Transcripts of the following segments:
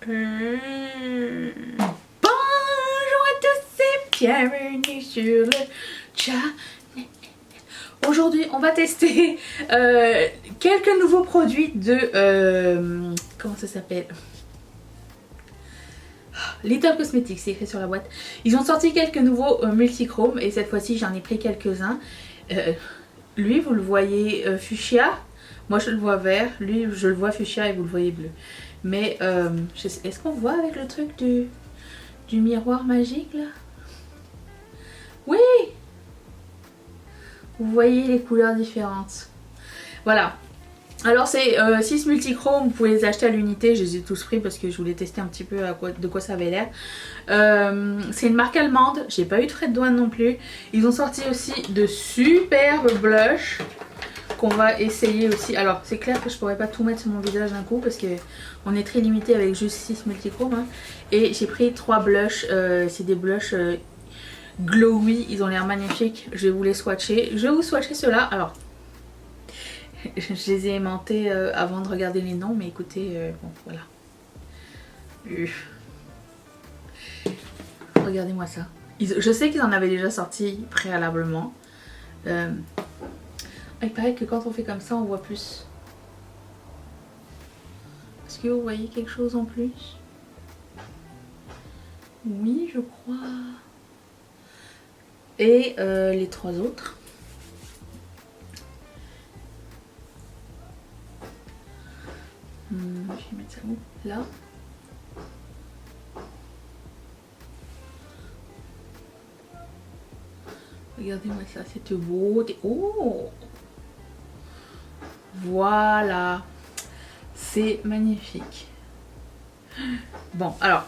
Bonjour à tous et bienvenue sur le channel. Aujourd'hui on va tester quelques nouveaux produits de... comment ça s'appelle? Little Cosmetics, c'est écrit sur la boîte. Ils ont sorti quelques nouveaux multichromes et cette fois-ci j'en ai pris quelques-uns. Lui vous le voyez fuchsia, moi je le vois vert, lui je le vois fuchsia et vous le voyez bleu. Mais est-ce qu'on voit avec le truc du miroir magique là? Oui! Vous voyez les couleurs différentes. Voilà. Alors c'est 6 multichromes, vous pouvez les acheter à l'unité, je les ai tous pris parce que je voulais tester un petit peu de quoi ça avait l'air. C'est une marque allemande, j'ai pas eu de frais de douane non plus. Ils ont sorti aussi de superbes blushs qu'on va essayer aussi. Alors c'est clair que je pourrais pas tout mettre sur mon visage d'un coup parce que on est très limité avec juste 6 multichromes. Hein. Et j'ai pris 3 blushs, c'est des blushs glowy, ils ont l'air magnifiques. Je vais vous les swatcher. Je vais vous swatcher ceux-là. Alors je les ai aimantés avant de regarder les noms, mais écoutez, bon voilà. Regardez-moi ça. Je sais qu'ils en avaient déjà sorti préalablement. Il paraît que quand on fait comme ça, on voit plus. Est-ce que vous voyez quelque chose en plus? Oui, je crois. Et les 3 autres. Je vais mettre ça où? Là. Regardez-moi ça, c'est beau. Oh! Voilà. C'est magnifique. Bon, alors.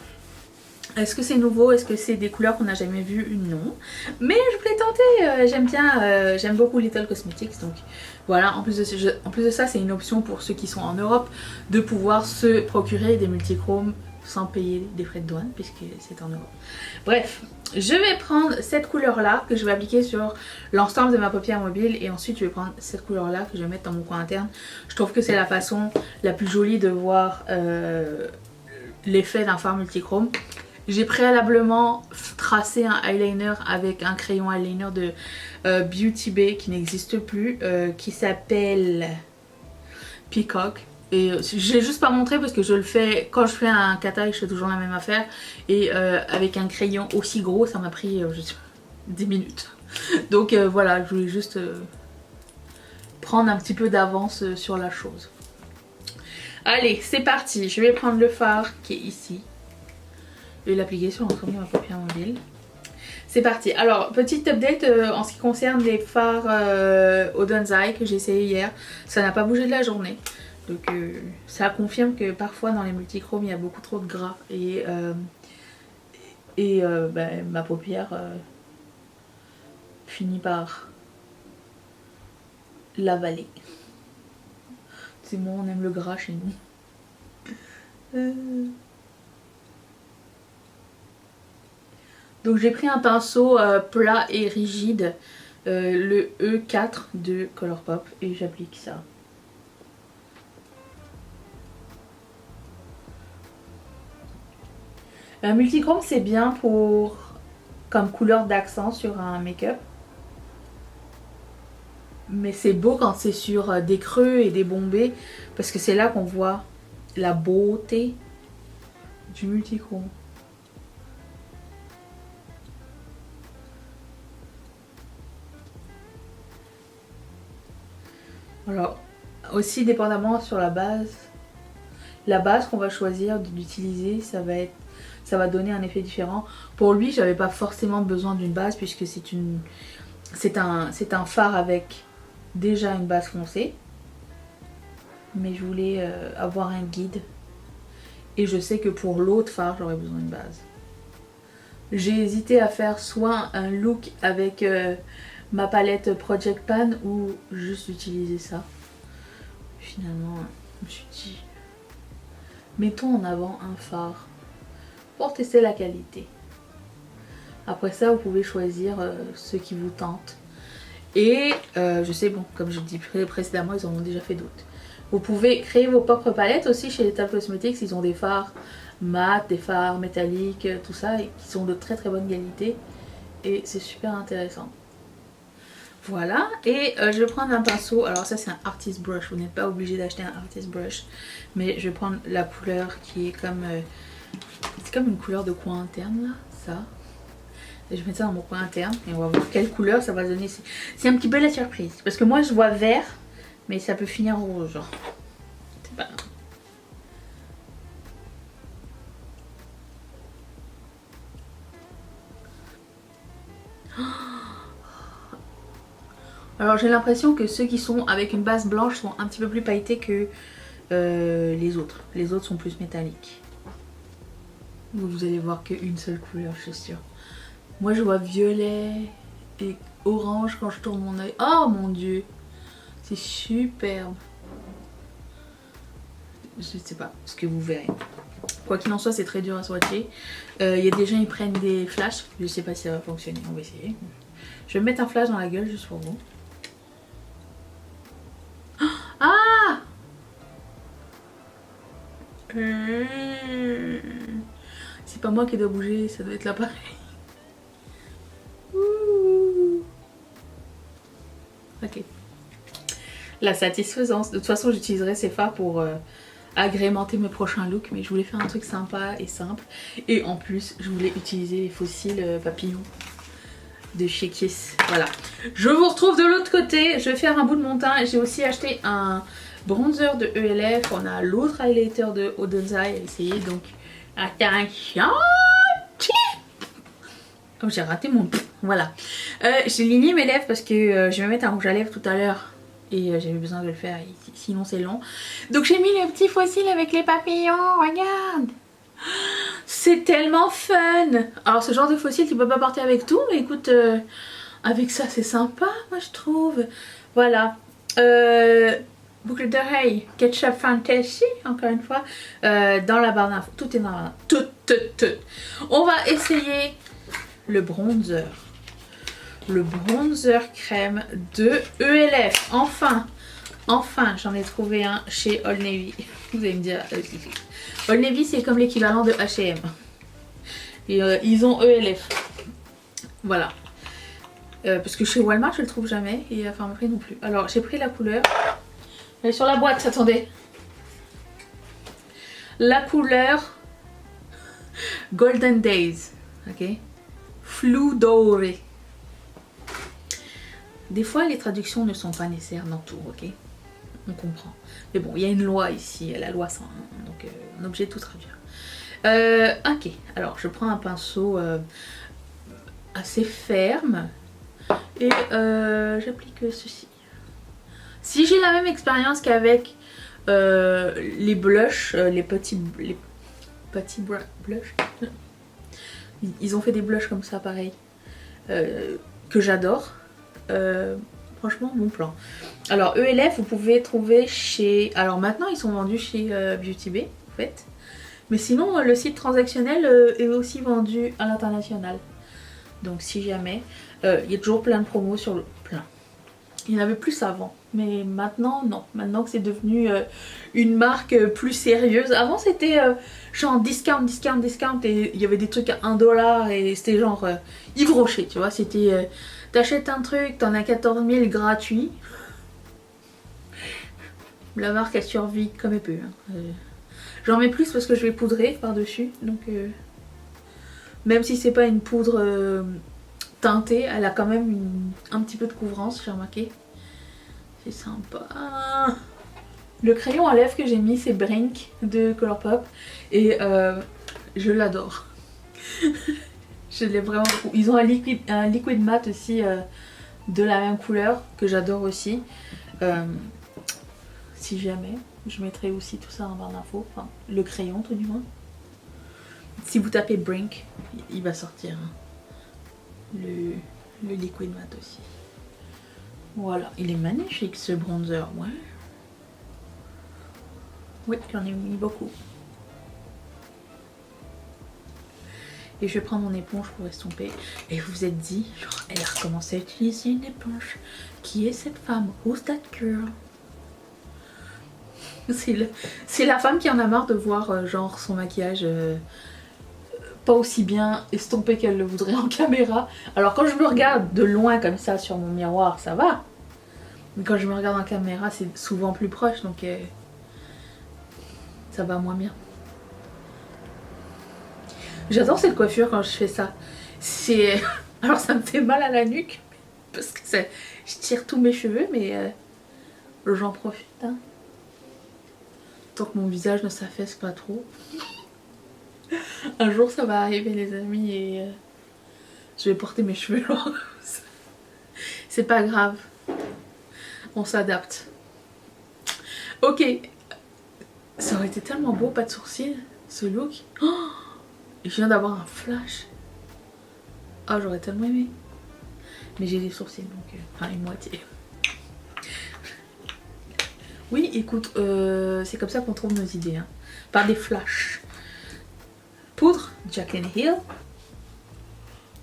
Est-ce que c'est nouveau? Est-ce que c'est des couleurs qu'on n'a jamais vues? Non. Mais je voulais tenter. J'aime bien, j'aime beaucoup Little Cosmetics. Donc voilà, en plus de ça, c'est une option pour ceux qui sont en Europe de pouvoir se procurer des multichromes sans payer des frais de douane puisque c'est en Europe. Bref, je vais prendre cette couleur-là que je vais appliquer sur l'ensemble de ma paupière mobile et ensuite je vais prendre cette couleur-là que je vais mettre dans mon coin interne. Je trouve que c'est la façon la plus jolie de voir l'effet d'un fard multichrome. J'ai préalablement tracé un eyeliner avec un crayon eyeliner de Beauty Bay qui n'existe plus, qui s'appelle Peacock. Et je l'ai juste pas montré parce que je le fais quand je fais un kata, je fais toujours la même affaire. Et avec un crayon aussi gros, ça m'a pris 10 minutes. Donc voilà, je voulais juste prendre un petit peu d'avance sur la chose. Allez, c'est parti. Je vais prendre le fard qui est ici. Je vais l'appliquer sur l'ensemble de ma paupière mobile. C'est parti. Alors, petite update en ce qui concerne les fards Oden's Eye que j'ai essayé hier. Ça n'a pas bougé de la journée. Donc, ça confirme que parfois dans les multichromes, il y a beaucoup trop de gras. Et ma paupière finit par l'avaler. C'est moi, on aime le gras chez nous. Donc j'ai pris un pinceau plat et rigide, le E4 de Colourpop et j'applique ça. Un multichrome c'est bien pour comme couleur d'accent sur un make-up. Mais c'est beau quand c'est sur des creux et des bombés parce que c'est là qu'on voit la beauté du multichrome. Alors, aussi dépendamment sur la base qu'on va choisir d'utiliser, ça va donner un effet différent. Pour lui, j'avais pas forcément besoin d'une base puisque c'est un fard avec déjà une base foncée. Mais je voulais avoir un guide. Et je sais que pour l'autre fard, j'aurais besoin d'une base. J'ai hésité à faire soit un look avec ma palette Project Pan ou juste utiliser ça. Finalement, je me suis dit, mettons en avant un fard pour tester la qualité. Après ça, vous pouvez choisir ce qui vous tente. Et je sais, bon, comme je dis précédemment, ils en ont déjà fait d'autres. Vous pouvez créer vos propres palettes aussi chez Étape Cosmetics. Ils ont des fards mat, des fards métalliques, tout ça, et qui sont de très très bonne qualité. Et c'est super intéressant. Voilà, et je vais prendre un pinceau. Alors ça c'est un artist brush, vous n'êtes pas obligé d'acheter un artist brush. Mais je vais prendre la couleur qui est comme... c'est comme une couleur de coin interne là, ça. Et je vais mettre ça dans mon coin interne et on va voir quelle couleur ça va donner. C'est un petit peu la surprise. Parce que moi je vois vert, mais ça peut finir rouge. C'est pas... Alors j'ai l'impression que ceux qui sont avec une base blanche sont un petit peu plus pailletés que les autres. Les autres sont plus métalliques. Vous allez voir qu'une seule couleur, je suis sûre. Moi je vois violet et orange quand je tourne mon œil. Oh mon dieu, c'est superbe. Je sais pas ce que vous verrez. Quoi qu'il en soit, c'est très dur à swatcher. Il y a des gens qui prennent des flashs. Je sais pas si ça va fonctionner, on va essayer. Je vais me mettre un flash dans la gueule juste pour vous. Ah, c'est pas moi qui dois bouger, ça doit être l'appareil. Ok. La satisfaisance. De toute façon, j'utiliserai ces fards pour agrémenter mes prochains looks, mais je voulais faire un truc sympa et simple. Et en plus, je voulais utiliser les fossiles papillons de chez Kiss. Voilà. Je vous retrouve de l'autre côté. Je vais faire un bout de mon teint. J'ai aussi acheté un bronzer de ELF. On a l'autre highlighter de Odenza à essayer. Donc, attention. Comme j'ai raté mon... Voilà. J'ai ligné mes lèvres parce que je vais mettre un rouge à lèvres tout à l'heure. Et j'avais besoin de le faire, sinon c'est long. Donc j'ai mis le petit fossile avec les papillons, regarde. C'est tellement fun. Alors ce genre de fossile tu peux pas porter avec tout, mais écoute, avec ça c'est sympa moi je trouve. Voilà. Boucle d'oreille, Ketchup Fantasy, encore une fois, dans la barre d'infos. Tout est dans la... Tout. On va essayer le bronzer. Le bronzer crème de ELF. Enfin, j'en ai trouvé un chez Old Navy. Vous allez me dire, Old Navy c'est comme l'équivalent de H&M. Et ils ont ELF. Voilà. Parce que chez Walmart je le trouve jamais et à Pharmaprix non plus. Alors j'ai pris la couleur. Elle est sur la boîte, attendez. La couleur Golden Days. Ok. Flou doré. Des fois, les traductions ne sont pas nécessaires dans tout, ok? On comprend. Mais bon, il y a une loi ici, la loi 101, donc on est obligé de tout traduire. Ok, alors je prends un pinceau assez ferme et j'applique ceci. Si j'ai la même expérience qu'avec les blushs, les petits blushs, ils ont fait des blushs comme ça, pareil, que j'adore. Franchement bon plan. Alors ELF vous pouvez trouver chez... Alors maintenant ils sont vendus chez Beauty Bay en fait. Mais sinon le site transactionnel est aussi vendu à l'international. Donc si jamais, il y a toujours plein de promos sur le... Plein. Il y en avait plus avant. Mais maintenant non. Maintenant que c'est devenu une marque plus sérieuse. Avant c'était genre discount et il y avait des trucs à 1$ et c'était genre Yves Rocher tu vois. C'était... T'achètes un truc, t'en as 14 000 gratuits. La marque elle survit comme elle peut. Hein. J'en mets plus parce que je vais poudrer par-dessus. Donc même si c'est pas une poudre teintée, elle a quand même un petit peu de couvrance, j'ai remarqué. C'est sympa. Le crayon à lèvres que j'ai mis c'est Brink de Colourpop. Et je l'adore. Je l'ai vraiment beaucoup. Ils ont un liquid matte aussi de la même couleur que j'adore aussi. Si jamais, je mettrai aussi tout ça en barre d'infos. Enfin, le crayon tout du moins. Si vous tapez Brink, il va sortir. Hein. Le liquid matte aussi. Voilà, il est magnifique ce bronzer. Ouais. Oui, j'en ai mis beaucoup. Et je vais prendre mon éponge pour estomper. Et vous vous êtes dit, genre, elle a recommencé à utiliser une éponge. Qui est cette femme? Who's that girl? C'est la femme qui en a marre de voir genre son maquillage pas aussi bien estompé qu'elle le voudrait en caméra. Alors quand je me regarde de loin comme ça sur mon miroir, ça va. Mais quand je me regarde en caméra, c'est souvent plus proche, donc ça va moins bien. J'adore cette coiffure quand je fais ça. C'est alors ça me fait mal à la nuque parce que je tire tous mes cheveux, mais j'en profite. Hein. Tant que mon visage ne s'affaisse pas trop. Un jour ça va arriver les amis et je vais porter mes cheveux longs. C'est pas grave. On s'adapte. Ok. Ça aurait été tellement beau, pas de sourcils, ce look. Oh, je viens d'avoir un flash. Ah, j'aurais tellement aimé. Mais j'ai des sourcils, donc... enfin, une moitié. Oui, écoute, c'est comme ça qu'on trouve nos idées. Hein. Par des flashs. Poudre, Jack and Hill.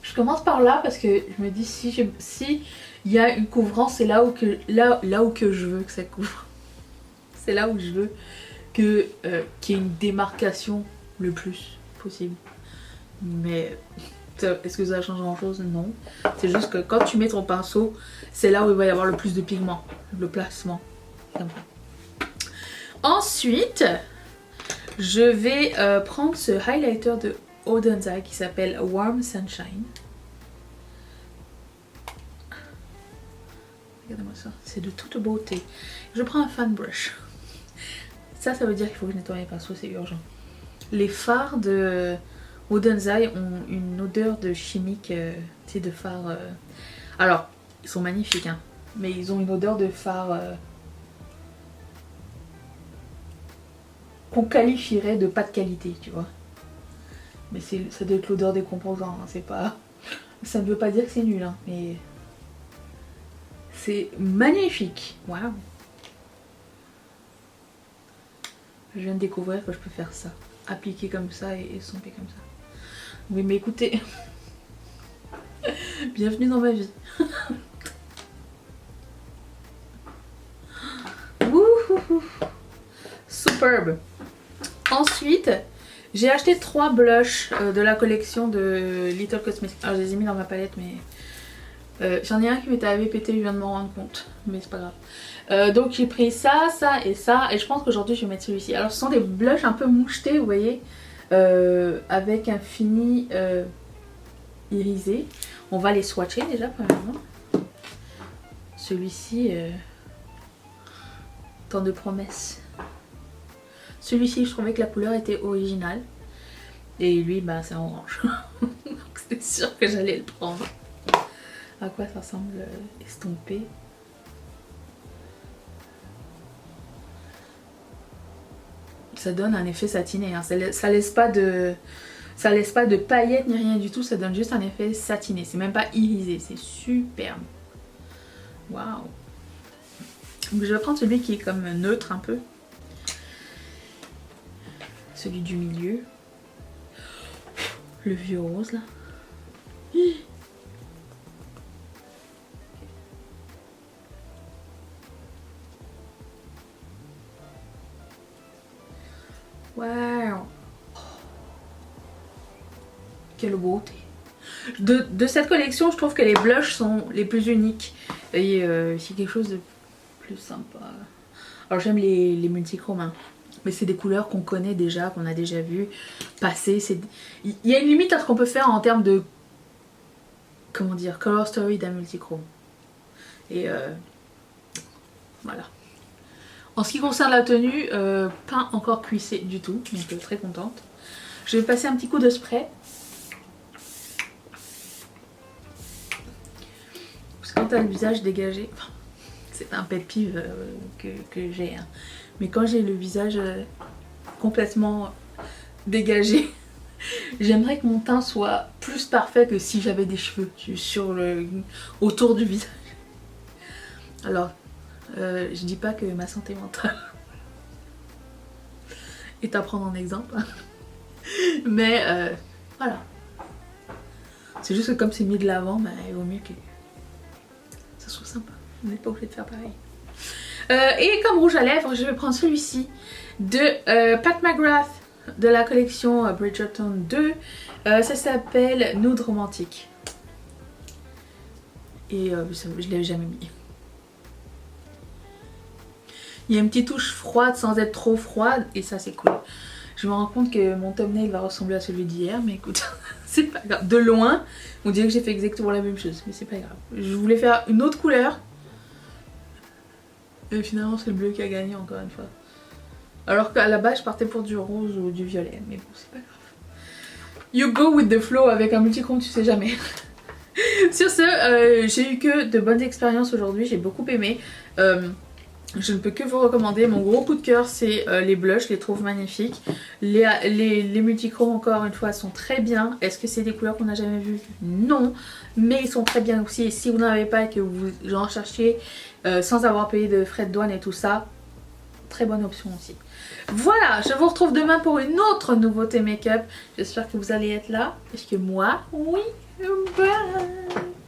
Je commence par là parce que je me dis si il y a une couvrance, c'est là où que je veux que ça couvre. C'est là où je veux que qu'il y ait une démarcation le plus possible. Mais est-ce que ça change grand chose? Non. C'est juste que quand tu mets ton pinceau, c'est là où il va y avoir le plus de pigments, le placement. Comme ça. Ensuite, je vais prendre ce highlighter de Odenza qui s'appelle Warm Sunshine. Regardez-moi ça, c'est de toute beauté. Je prends un fan brush. Ça veut dire qu'il faut que je nettoie mes pinceaux, c'est urgent. Les fards de Odenzai ont une odeur de chimique, tu sais, de fard. Alors, ils sont magnifiques, hein, mais ils ont une odeur de fard qu'on qualifierait de pas de qualité, tu vois. Mais ça doit être l'odeur des composants, hein, c'est pas... Ça ne veut pas dire que c'est nul, hein, mais... C'est magnifique, waouh. Je viens de découvrir que je peux faire ça. Appliquer comme ça et estomper comme ça. Oui, mais écoutez... Bienvenue dans ma vie. Wouhou. Superbe. Ensuite, j'ai acheté 3 blushs de la collection de Little Cosmetics. Alors, je les ai mis dans ma palette, mais... j'en ai un qui m'était pété, je viens de m'en rendre compte. Mais c'est pas grave. Donc j'ai pris ça, ça et ça. Et je pense qu'aujourd'hui je vais mettre celui-ci. Alors ce sont des blushs un peu mouchetés, vous voyez. Avec un fini irisé. On va les swatcher déjà premièrement. Celui-ci, tant de promesses. Celui-ci, je trouvais que la couleur était originale. Et lui, bah c'est orange. Donc c'est sûr que j'allais le prendre. À quoi ça ressemble estompé? Ça donne un effet satiné, hein. Ça laisse pas de paillettes ni rien du tout, ça donne juste un effet satiné. C'est même pas irisé, c'est superbe. Waouh. Donc je vais prendre celui qui est comme neutre un peu. Celui du milieu. Le vieux rose là. Waouh. Quelle beauté. De cette collection, je trouve que les blushs sont les plus uniques. Et c'est quelque chose de plus sympa. Alors j'aime les multichromes, hein. Mais c'est des couleurs qu'on connaît déjà, qu'on a déjà vu passer. Il y a une limite à ce qu'on peut faire en termes de... Comment dire? Color story d'un multichrome. Et voilà. En ce qui concerne la tenue, pas encore cuissée du tout, donc très contente. Je vais passer un petit coup de spray. Parce que quand t'as le visage dégagé, enfin, c'est un pet peeve que j'ai, hein. Mais quand j'ai le visage complètement dégagé, j'aimerais que mon teint soit plus parfait que si j'avais des cheveux autour du visage. Alors, je dis pas que ma santé mentale est à prendre en exemple, mais voilà. C'est juste que comme c'est mis de l'avant, bah, il vaut mieux que ça soit sympa. On n'est pas obligé de faire pareil. Et comme rouge à lèvres, je vais prendre celui-ci de Pat McGrath de la collection Bridgerton 2. Ça s'appelle Nude Romantique. Et je l'avais jamais mis. Il y a une petite touche froide sans être trop froide et ça c'est cool. Je me rends compte que mon thumbnail va ressembler à celui d'hier, mais écoute, c'est pas grave. De loin, on dirait que j'ai fait exactement la même chose, mais c'est pas grave. Je voulais faire une autre couleur. Et finalement c'est le bleu qui a gagné encore une fois. Alors qu'à la base je partais pour du rose ou du violet, mais bon c'est pas grave. You go with the flow avec un multichrome, tu sais jamais. Sur ce, j'ai eu que de bonnes expériences aujourd'hui, j'ai beaucoup aimé. Je ne peux que vous recommander. Mon gros coup de cœur c'est les blushs, je les trouve magnifiques. Les multichromes encore une fois sont très bien. Est-ce que c'est des couleurs qu'on n'a jamais vues? Non, mais ils sont très bien aussi. Et si vous n'en avez pas et que vous en cherchiez sans avoir payé de frais de douane et tout ça, très bonne option aussi. Voilà, je vous retrouve demain pour une autre nouveauté make-up. J'espère que vous allez être là. Parce que moi, oui, bye.